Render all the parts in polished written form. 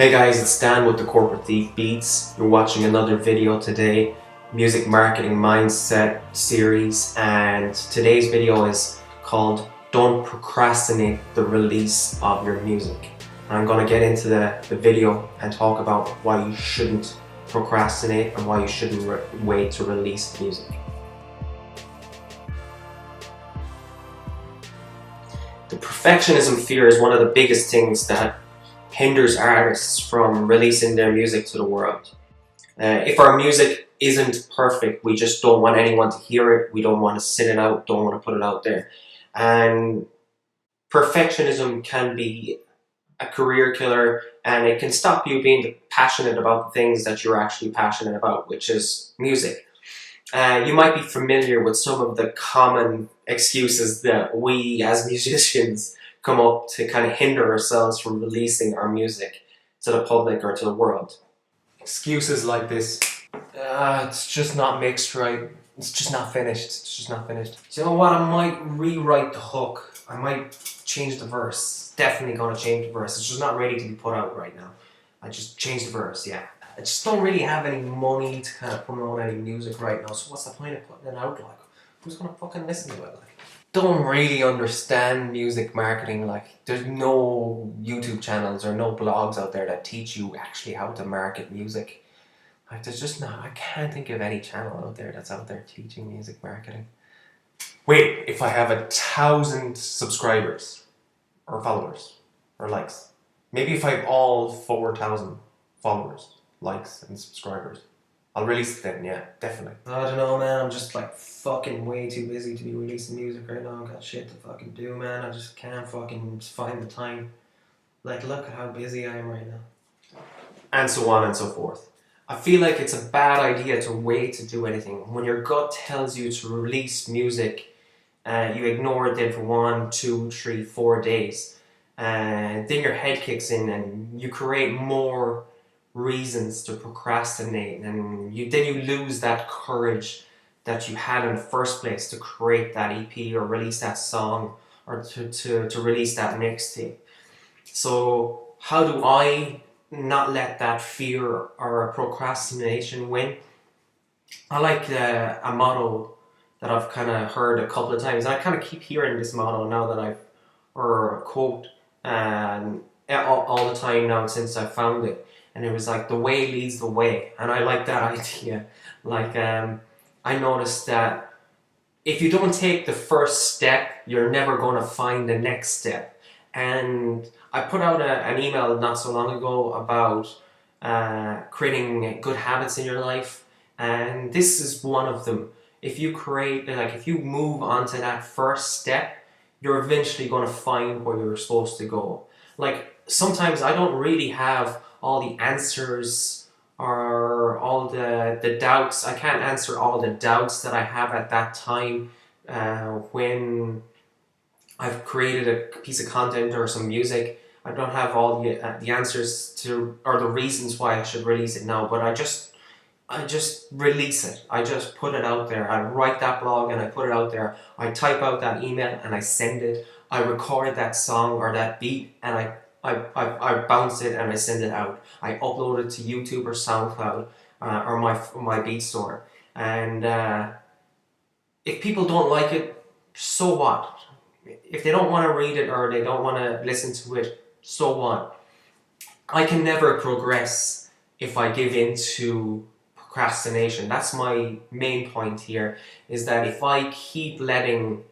Hey guys, it's Dan with the Corporate Thief Beats. You're watching another video today, Music Marketing Mindset series, and today's video is called Don't Procrastinate the Release of Your Music. And I'm going to get into the video and talk about why you shouldn't procrastinate and why you shouldn't wait to release music. The perfectionism fear is one of the biggest things that hinders artists from releasing their music to the world. If our music isn't perfect, we just don't want anyone to hear it, we don't want to send it out, don't want to put it out there. And perfectionism can be a career killer, and it can stop you being passionate about the things that you're actually passionate about, which is music. You might be familiar with some of the common excuses that we as musicians come up to kind of hinder ourselves from releasing our music to the public or to the world. Excuses like this: it's just not mixed right, it's just not finished, it's just not finished. Do you know what, I might rewrite the hook, I might change the verse, definitely gonna change the verse, it's just not ready to be put out right now. I just changed the verse, yeah. I just don't really have any money to kind of promote any music right now, so what's the point of putting it out? Like, who's gonna fucking listen to it? Like, don't really understand music marketing. Like, there's no YouTube channels or no blogs out there that teach you actually how to market music. Like, there's just not, I can't think of any channel out there that's out there teaching music marketing. Wait, if I have 1,000 subscribers or followers or likes, maybe if I have all 4,000 followers, likes and subscribers, I'll release it then, yeah, definitely. I don't know, man, I'm just like fucking way too busy to be releasing music right now. I've got shit to fucking do, man. I just can't fucking find the time. Like, look at how busy I am right now. And so on and so forth. I feel like it's a bad idea to wait to do anything. When your gut tells you to release music, you ignore it then for 1, 2, 3, 4 days. And then your head kicks in and you create more reasons to procrastinate, and then you lose that courage that you had in the first place to create that EP or release that song or to release that mixtape. So how do I not let that fear or procrastination win? I like a motto that I've kind of heard a couple of times, and I kind of keep hearing this motto now that or quote all the time now since I found it. And it was like, the way leads the way. And I like that idea. Like, I noticed that if you don't take the first step, you're never going to find the next step. And I put out an email not so long ago about creating good habits in your life. And this is one of them. If you if you move on to that first step, you're eventually going to find where you're supposed to go. Like, sometimes I don't really have all the answers or all the doubts. I can't answer all the doubts that I have at that time when I've created a piece of content or some music. I don't have all the answers to or the reasons why I should release it now, but I just release it. I just put it out there. I write that blog and I put it out there. I type out that email and I send it. I record that song or that beat and I bounce it and I send it out. I upload it to YouTube or SoundCloud or my beat store. And if people don't like it, so what? If they don't want to read it or they don't want to listen to it, so what? I can never progress if I give in to procrastination. That's my main point here, is that if I keep letting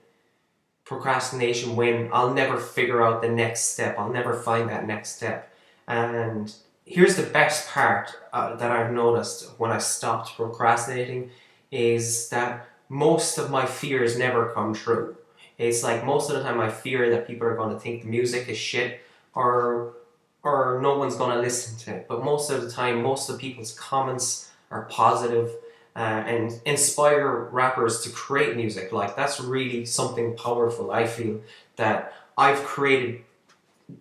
procrastination win, I'll never figure out the next step. I'll never find that next step. And here's the best part that I've noticed when I stopped procrastinating, is that most of my fears never come true. It's like, most of the time I fear that people are going to think the music is shit or no one's going to listen to it. But most of the time, most of people's comments are positive and inspire rappers to create music. Like, that's really something powerful. I feel that I've created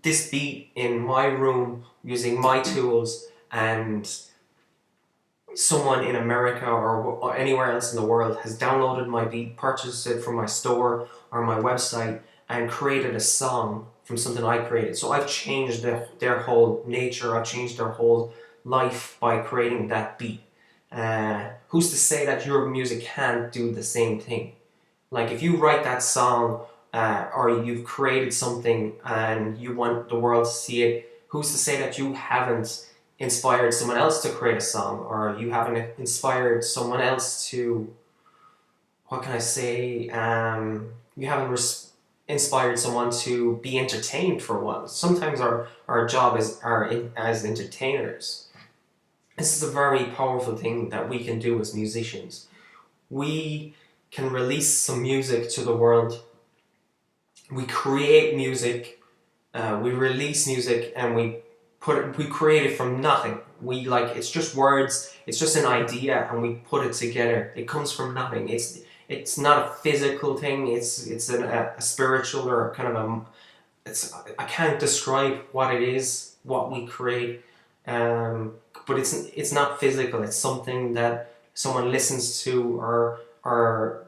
this beat in my room using my tools, and someone in America or anywhere else in the world has downloaded my beat, purchased it from my store or my website, and created a song from something I created. So I've changed their whole nature, I've changed their whole life by creating that beat. Who's to say that your music can't do the same thing? Like if you write that song or you've created something and you want the world to see it, who's to say that you haven't inspired someone else to create a song, or you haven't inspired someone else to, what can I say, you haven't inspired someone to be entertained for a while. Sometimes our job is as entertainers. This is a very powerful thing that we can do as musicians. We can release some music to the world. We create music, we release music, and we create it from nothing. It's just words, it's just an idea, and we put it together. It comes from nothing. It's not a physical thing. It's a spiritual, or kind of I can't describe what it is, what we create. But it's not physical. It's something that someone listens to or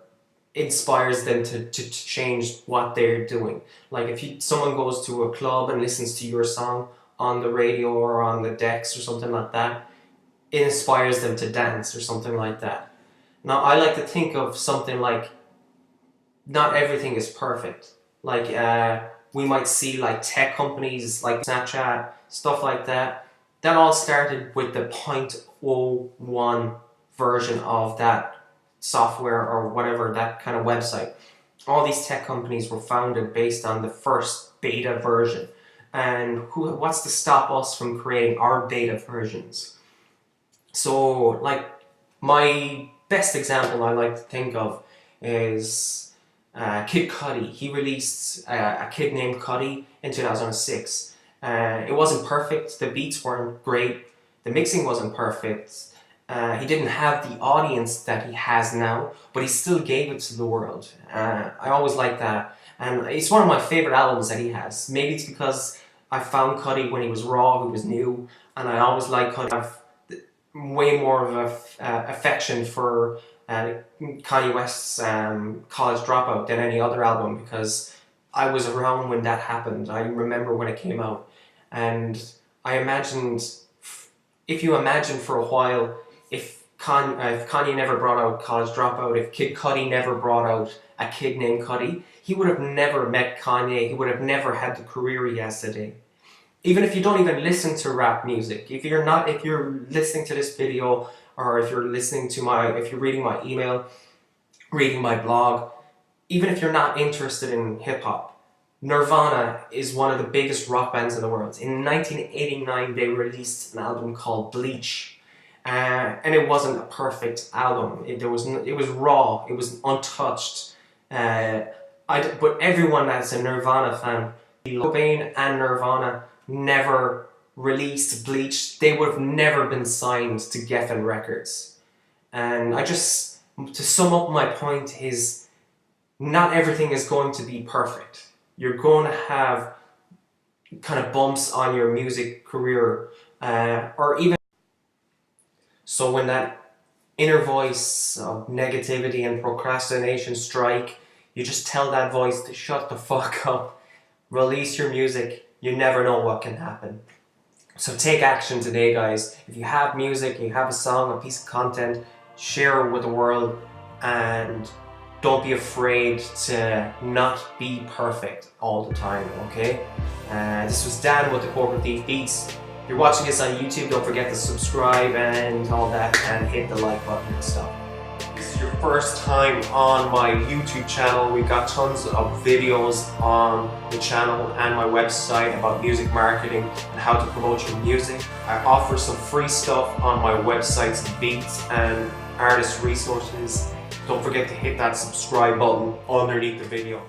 inspires them to change what they're doing. Like if someone goes to a club and listens to your song on the radio or on the decks or something like that, it inspires them to dance or something like that. Now I like to think of something like, not everything is perfect. Like we might see like tech companies like Snapchat, stuff like that. That all started with the 0.01 version of that software or whatever, that kind of website. All these tech companies were founded based on the first beta version. And what's to stop us from creating our beta versions? So like my best example I like to think of is Kid Cudi. He released A Kid Named Cudi in 2006. It wasn't perfect, the beats weren't great, the mixing wasn't perfect, he didn't have the audience that he has now, but he still gave it to the world. I always like that, and it's one of my favorite albums that he has. Maybe it's because I found Cudi when he was raw, he was new, and I always like Cudi. I have way more of a affection for Kanye West's College Dropout than any other album, because I was around when that happened. I remember when it came out. And I imagined, if you imagine for a while, if Kanye never brought out College Dropout, if Kid Cudi never brought out A Kid Named Cudi, he would have never met Kanye, he would have never had the career he has today. Even if you don't even listen to rap music, if you're listening to this video, or if you're reading my email, reading my blog, even if you're not interested in hip-hop, Nirvana is one of the biggest rock bands in the world. In 1989, they released an album called Bleach, and it wasn't a perfect album. It was raw. It was untouched. But everyone that's a Nirvana fan, Cobain and Nirvana never released Bleach. They would have never been signed to Geffen Records. And to sum up my point is, not everything is going to be perfect. You're going to have kind of bumps on your music career, or even so when that inner voice of negativity and procrastination strike, you just tell that voice to shut the fuck up, release your music. You never know what can happen. So take action today, guys. If you have music, you have a song, a piece of content, share it with the world, and don't be afraid to not be perfect all the time, okay? This was Dan with the Corporate Thief Beats. If you're watching this on YouTube, don't forget to subscribe and all that, and hit the like button and stuff. If this is your first time on my YouTube channel, we've got tons of videos on the channel and my website about music marketing and how to promote your music. I offer some free stuff on my website, some beats and artist resources. Don't forget to hit that subscribe button underneath the video.